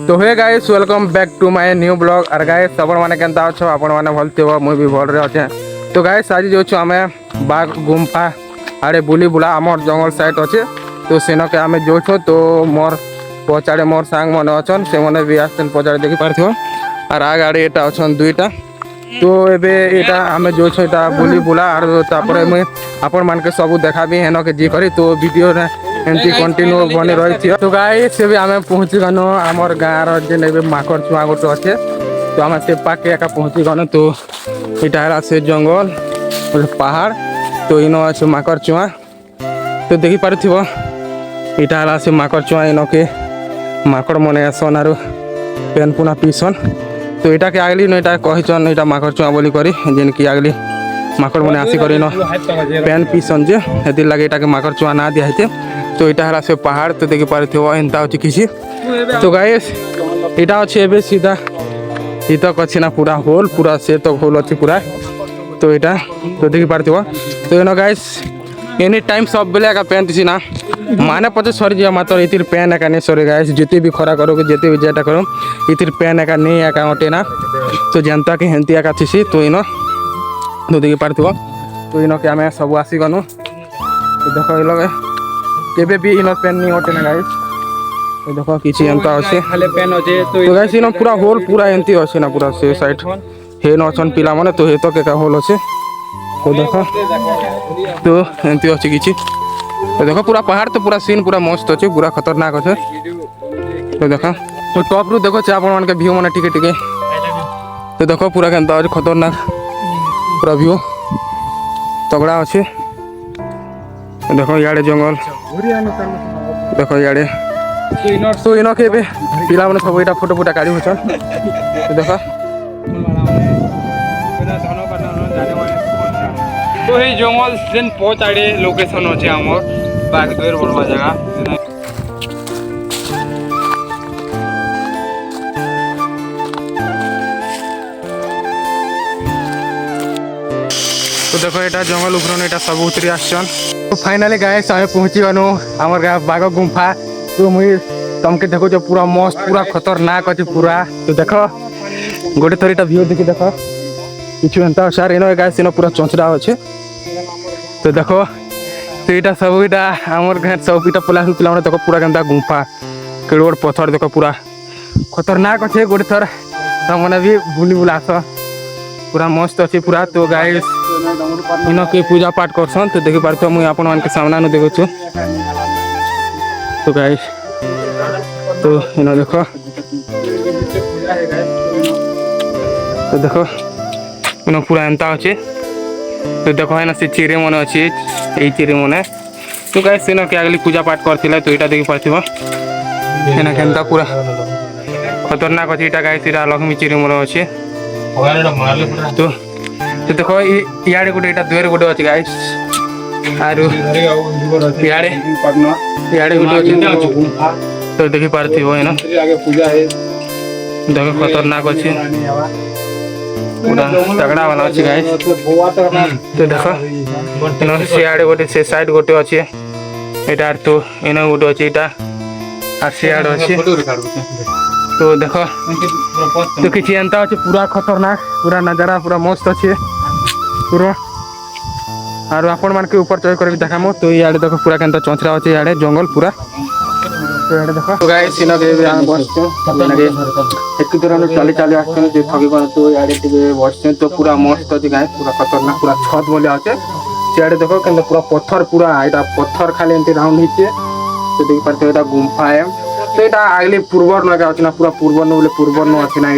तो hey guys welcome back to my new blog. और guys अपन माने केनता अछ अपन माने भलते हो मुई भी भल रे अछे। तो गाइस आज जो छु हमें बाग गुम्फा आड़े बुली बुला हमर जंगल साइड अच्छे। तो सेन के आमे जो छु तो मोर पचाड़े मोर सांग मन अछन से मने भी आसन पचाड़े देखि पारथियो। और आ गाड़ी एटा अछन दुईटा। तो एबे एटा हमें जो छु एटा बुली बुला और तापरे मुई अपन मान के सब देखाबी हेन के जी करी तो वीडियो रे एमती कंटिन्यू बनी रही। तो गाइस से भी आम पहुँची गनु आमर गाँव जेन माकड़ चुआ गोटे अच्छे। तो आम से पाके एका पहुँची गनु। तो यहाँ से जंगल पहाड़ तो इन अच्छे माकड़ चुआ। तो देखी पार्थ यहाँ से माकड़ चुआ इन के माकड़ मन आसन आर पेन पुना पीसन। तो यहाँ के आगली ना कहन यहाँ माकड़ चुआ बोली करी जेन की आगली माकड़ मैंने आसिक पेन पीसन जे हेतिर लगे यहाँ के माकड़ चुआ ना दिखाते। तो यहाँ से पहाड़ तो देखी पारे एंता अच्छे किसी। तो गाइस यहाँ अच्छे एवं सीधा तक अच्छे ना पूरा होल पूरा से तक होल अच्छे पूरा। तो यहाँ तो देखी पारे तो इन गाइस एनी टाइम सब बेले एका पेन थी ना माने पचे सरी जा मात्र इतिर पेन एका नहीं सरी गाइस जिते भी खरा करो जिते भी जेटा करो इतिर पेन एका नहीं एका अटे ना। तो जनता के हेंती एका थी तो इन तो देखी पारे तो इन के आम सब आसी गनु। तो देख लगे केबे भी इन पेन नहीं होटे ना गाइस। तो देखो किछि एंता अछि खाली पेन अछि। तो गाइस इन पूरा होल पूरा एंती अछि ना पूरा से साइड हे न अछन पिला माने तो हे तो केका होल अछि। तो देखो तो एंती अछि किछि। तो देखो पूरा पहाड़ तो पूरा सीन पूरा मस्त अछि पूरा खतरनाक अछि। तो देखो तो टॉप रु देखो आपण मान के व्यू माने टिके टिके। तो देखो पूरा केंता अछि खतरनाक पूरा व्यू तगड़ा अछि। देखो याडे जंगल देखो याडे तो इन के पिला मैंने सब यहाँ फोटो फोटा काढ़ी होचन। तो देखो तो ये जंगल जेन पचाड़े लोकेशन अच्छे आमर बाग देर बड़वा जगह। तो देखो यहाँ जंगल उपरन यहाँ सब उतरी आसन। तो फाइनाली गाइस आमे पहुँची गनु आमर गाँव बाग गुम्फा। तो मुई तमके देखो जो पूरा मस्त पूरा खतरनाक अच्छे पूरा। तो देखो गोटे थर व्यू देखी देख कि एंता सार इन गाइस इन पूरा चंचरा अच्छे। तो देखो तो यहाँ सब यहाँ आमर गाँव सब इटा पिला पिला देखो पूरा केंता गुम्फा केड़ पत्थर देखो पूरा खतरनाक अच्छे। गोटे थर मैंने भी बुली बुलास पूरा मस्त अच्छे पूरा। तो गाइस इन के पूजा पाठ करसन। तो देखी पारे मुझे आपण मान के सामना न देखु। तो गाइस तो इन देखो तो देखो इन पूरा एंता अच्छे। तो देखो है ना से चिरे मन अच्छे यही चिरे मन। तो गाइस इन के आगली पूजा पाठ करथिले। तो यहाँ देखी पारे ना केंता पूरा खतरनाक अच्छे यहाँ गाइस यहाँ लक्ष्मी चिरे मन अच्छे। तो तो देखो इे गोटे यहाँ दुआर गोटे अच्छे गाइस आरु इे गोटे। तो देखी पारे देखो खतरनाक अच्छे पूरा तगड़ा वाला अच्छे गाइस। तो देखो सियाड़े गोटे से साइड गोटे अच्छे यहाँ तो इन गोटे अच्छे यहाँ और सियाड़ अच्छे। तो देखो तो किसी एंता अच्छे पूरा खतरनाक पूरा नजारा पूरा मस्त अच्छे पूरा। और आपण मान के ऊपर चढ़ कर भी देखामो। तो इे देखो पूरा केंता चंचरा अच्छे इे जंगल पूरा। तो ये देखो तो गाइस इन के एक दूर चली चली आसते थकी गए। तो ये बसते तो पूरा मस्त अच्छे गाइस पूरा खतरनाक पूरा छत बोलिया अच्छे। सियाड़े देखो के पूरा पत्थर पूरा यहाँ पत्थर खाली एमती राउंड होचे। तो देख पारे यहाँ गुम्फा है। तो यहाँ आगली पूर्वर न अच्छे ना पूरा पूर्वर न बोले पूर्वर न अच्छे ना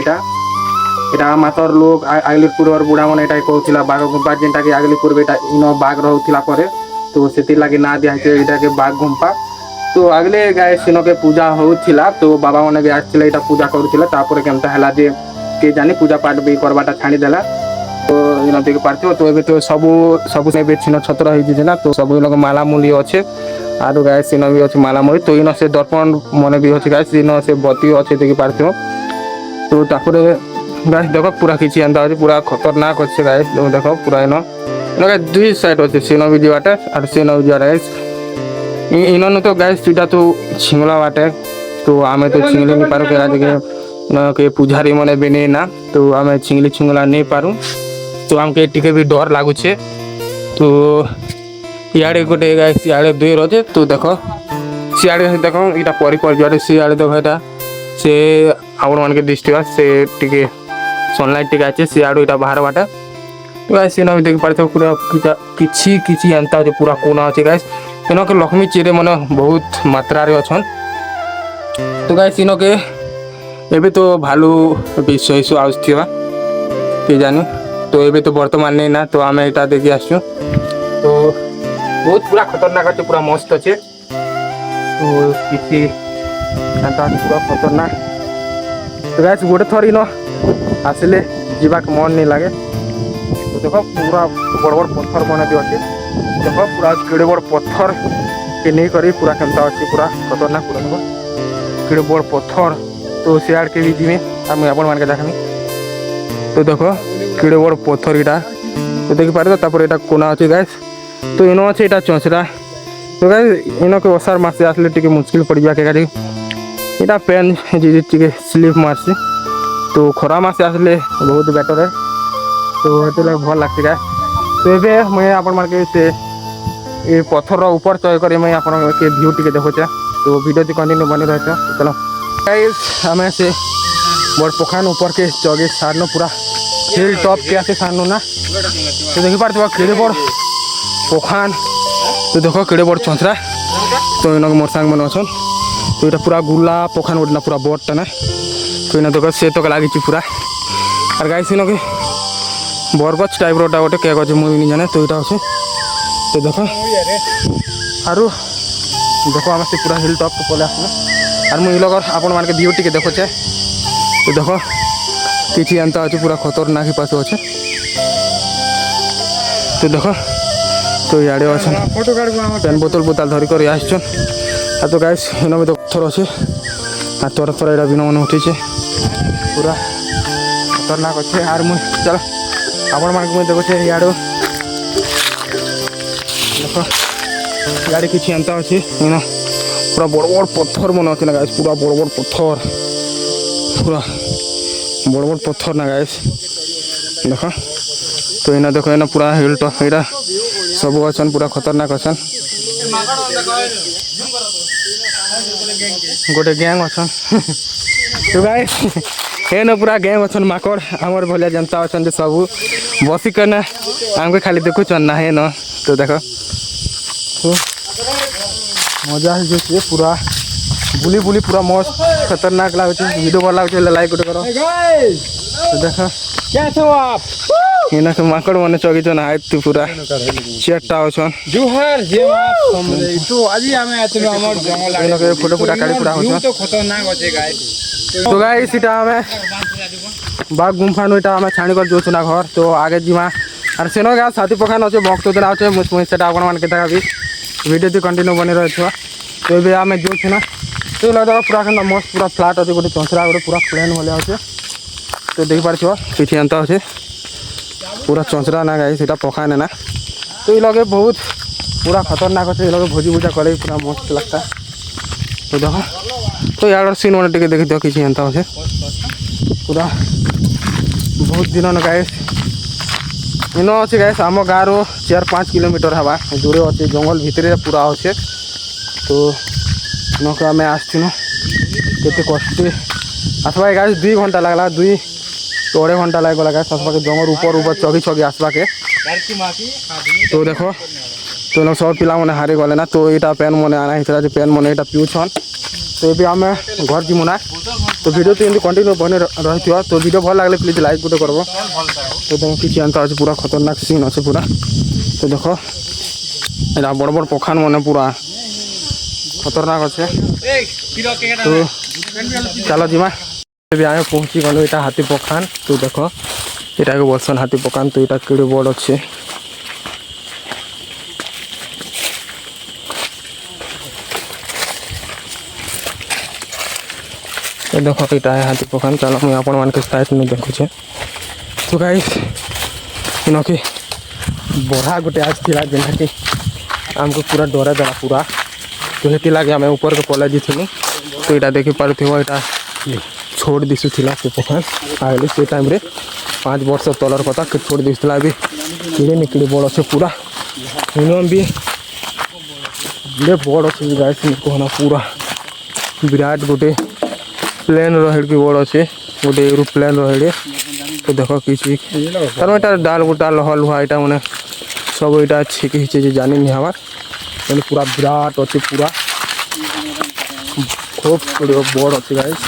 यहाँ मातर लोग आगली पूर्वर बुढ़ा मन यहाँ कहला बाघ गुम्फा जेनटा कि आगली पूर्व इन बाघ रोला। तो से लगे ना दिखाई यहाँ के बाघ गुम्फा। तो आगले गाय सिन के पूजा होता। तो बाबा मैंने भी आसला यहाँ पूजा करूँ केमता है जे किए जानी पूजा पाठ भी करवाटा छाड़ीदेला। तो इन देख पार्थ तो ये तो सब सब छिन्न छत्र होना। तो सब लोग मालामूली अच्छे आरु गाय सिन भी अच्छे मालामूली। तो इन से दर्पण मन भी अच्छे गाय इन से बत्ती अच्छे देखी पार्थ। तो गाय देखो पूरा किसी एंता अच्छे पूरा खतरनाक अच्छे गाय देखो पूरा इन दुई साइड अच्छे सीन भी जावाटे और सीन भी जावाटे इन तो गाइस इटा तो छिंगला बाटे तो आमे तो चिंगली नहीं पारू के पुजारी मने भी नहीं ना तो आमे चिंगली चिंगला नहीं पारू तो आमके टिके भी डर लागुचे तो इे गोटे इे दुई रहे तो देख सियाड़े देख यहाँ परी पड़े सियाड़े देख यहाँ से आपण मान दिखे से टे सनलाइट टे अच्छे सियाड़ू यहाँ बाहर बाटे तो गाइस सीन भी देख पारे पूरा किसी एंता पूरा कोना अच्छे गाइस इन के लक्ष्मी चिरे मन बहुत मात्रा अच्छा तो गाइस सीन के एबे तो भालू विश्व हिस्सु आसुवा के जानी तो एबे तो वर्तमान नहीं ना तो आम यहाँ देखी आसु तो बहुत पूरा खतरनाक अच्छे पूरा मस्त अच्छे तो किसी पूरा खतरनाक तो गाइस गोटे थर इन आसिले जीवाक मन नहीं लगे तो देख पूरा बड़ बड़ पत्थर मन भी अच्छे देख पूरा केड़े बड़ पत्थर के नहीं करी पूरा केमता अच्छे पूरा खतरनाक पूरा देख केड़े बड़ पत्थर तो सियाड़ के भी जीमे आम आपण मान के देखनी तो देख केड़े बड़ पत्थर यहाँ तो देखी पारे तो यहाँ कोना अच्छे गाइस तो इन अच्छे यहाँ चौंचरा तो गाइस इन के असार मसे आसले टे मुश्किल पड़ जाए गाड़ी यहाँ पेन जी टे स्लीप मारसी तो खरा मसे आसले बहुत बेटर है तो ये भल लगती गाय तो ये मुझे आपण मान से ये पत्थर ऊपर चढ़ कर मैं आप व्यू टे देखुचे तो वीडियो टी कंटिन्यू बनी रहे चलो गाइस आम से बड़ पोखान ऊपर के जगे सारन पूरा हिल टॉप के आसे सारन ना तो देखी पार्थ केड़े बड़ पोखान तो देख केड़े बड़ चौंचरा तो इन मोर सांग मन अच्छन तो यहाँ पूरा गुला पोखान उठना पूरा बड़टा ना तो इन देख से तक लगी पूरा और गाइस इन के बरगछ टाइप रोटा गोटे क्या गज मुझे नहीं जाने तो यहाँ अच्छे तो देख आरु देख आम से पूरा हिल टॉप पले आसना और मुझे लगर आपण मान के व्यू टे देखुचे तो देख किसी एंता अच्छे पूरा खतरनाक ही पास अच्छे तो देख तो इे अच्छा पेन बोतल बोतल धरिक आसन आ तो गाइस इन भी तो पत्थर अच्छे आ थोड़ा थोड़ा यहाँ बिना मन उठे पूरा खतरनाक अच्छे आर मुझे चल आपण मान मुझे देखुचे इे देख इे किसी एंता अच्छे इन पूरा बड़ बड़ पत्थर मन अच्छे ना गाइस पूरा बड़ बड़ पत्थर पूरा बड़ बड़ पत्थर ना गाइस देख तो इना देख इना पूरा हिल टॉप यहाँ सब अच्छन पूरा खतरनाक अच्छन गोटे गैंग अच्छन तो गाइस एन पूरा गैंग अच्छन माकड़ आमर भलिया जनता अच्छन सब बसिक ना आमको खाली देखुचन ना है न तो देख तो मजा है पूरा बुली बुली पूरा मस्त खतरनाक लगे वीडियो भल लगे लाइक गोटे करो तो देख क्या छो आप इना के माकड़ माने चगिचन हाइट पूरा चेटा होछन जुहार जे तो आज हमें आतनो हमर जंगल इना के फोटो पूरा काडी पूरा होछन तो खतरनाक होचे गाइस तो गाइस इटा हमें बाग गुम्फा नोटा हमें छाणी कर जोछु ना घर तो आगे जीमा और सेनो गास हाथी पखान होचे भक्त दिन आछे मुझ सेटा आपण मान के देखा भी वीडियो टी कंटिन्यू बनी रहे तो ये आम जो ना तो लगा पूरा मस्त पूरा फ्लाट अच्छे गोटे चौंचरा गोटे पूरा प्लेन भाया अच्छे तो देख पार किसी एंता अच्छे पूरा चौंचरा ना गाई सीटा पखाने ना तो ये लगे बहुत पूरा खतरनाक अच्छे ये लगे भोजी भूजा करे पूरा मस्त लगता तो देख तो यार सीन मैंने टे देखी दियो किसी एंता अच्छे पूरा बहुत दिन न गाई इन अच्छे गाइस आम गाँव 4-5 किलोमीटर हवा दूरे अच्छे जंगल भितर पूरा अच्छे तो इनक आम आसनु केते कष्टे आसवा गाइस 2 घंटा लगला 2-2.5 घंटा लगला गाइस आसवा के जंगल ऊपर चगी चगी आसवा के तो देख तो इन सब पिला मैंने हारी गले ना तो यहाँ पेन मन आना होता है पेन मन यहाँ पीछन तो ये आम घर जीमु ना तो वीडियो तो एमती कंटिन्यू बने रही तो वीडियो भल लगे प्लीज लाइक गोटे करब तो देख किसी एंता अच्छे पूरा खतरनाक सीन अच्छे पूरा तो देख यहाँ बड़ बड़ पखान मन पूरा खतरनाक अच्छे तो चलो जीमा आम पहुँची गलु यहाँ हाथी पखान तो देख यहाँ के बसन हाथी पखान तो यहाँ केड़े बड़ अच्छे तो देख यहाँ है हाथी पखान चलो मुझे आपण मान के साइड में देखुचे तो गाइस इन के बड़ा गोटे आसला जेना कि आमको पूरा डरा देला पूरा तो ये लगे आम ऊपर के पलै जीथुनु तो यहाँ देखिपार यहाँ छोड़ दिशुला से पोखर आए से टाइम 5 वर्ष तलर कथा के छोड़ दिशुला भी किड़े निकड़े बड़ अच्छे पूरा मिनिमम भी बड़ अच्छे गाइस कहना पूरा विराट गोटे प्लेन रहे कि बड़ अच्छे गोटे एरोप्लेन रहे तो देख किसी तार यहाँ डाल गोटा लह लुहा यहाँ मैंने सब यहाँ छिके जानी नहीं हमार पूरा विराट अच्छे पूरा खूब बड़ अच्छे गाइस।